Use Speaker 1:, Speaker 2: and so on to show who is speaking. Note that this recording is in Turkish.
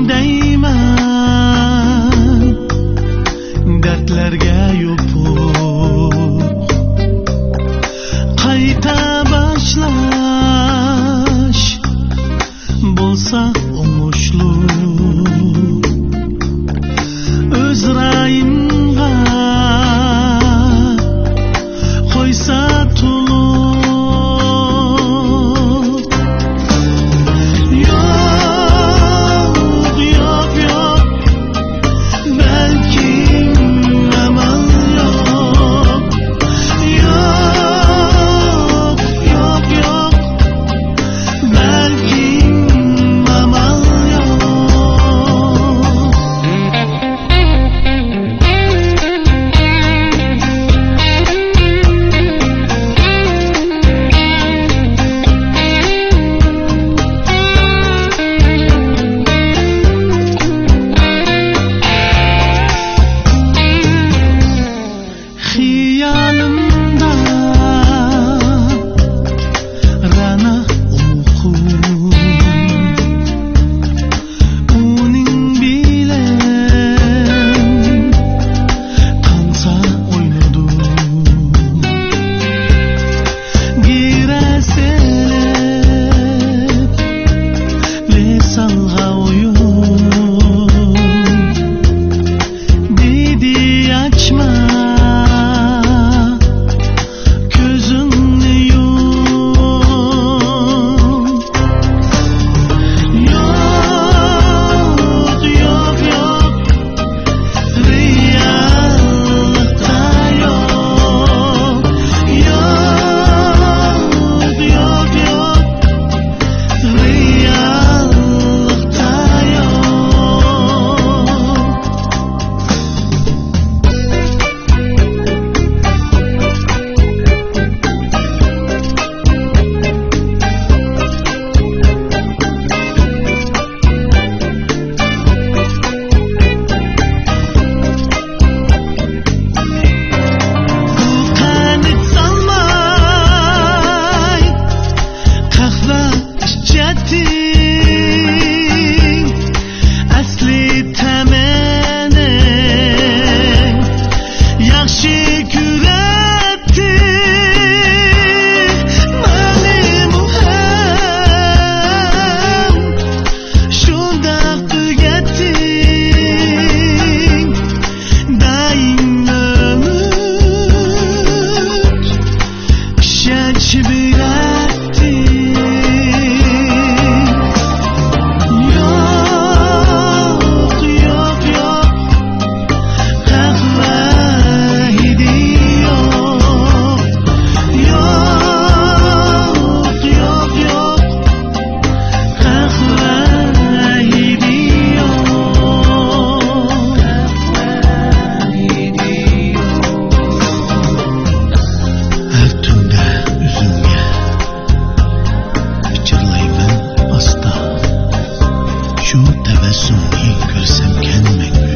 Speaker 1: deyman dertlerge yopup qayta başlaş bolsa oңошлуу öz rayınga koysa tulup yok yok yok belki aman yok yok yok yok belki aman yok. Xiyalımda rana umukum uning bilen kansa oynadum gireselep lesalga oyun dedi açma gözünü yum yok yok yok reallıkta yok yok yok yok reallıkta yok. Kanıt salmay kahve içecektin asli temenin yaxşı küretti benim hem şunda tügettin daim ömür şaç bilettin yok yok yok kahve gidiyor yok yok yok kahve gidiyor her tunda üzümge pichirlayman asta shu tabassumni ko'rsam kendime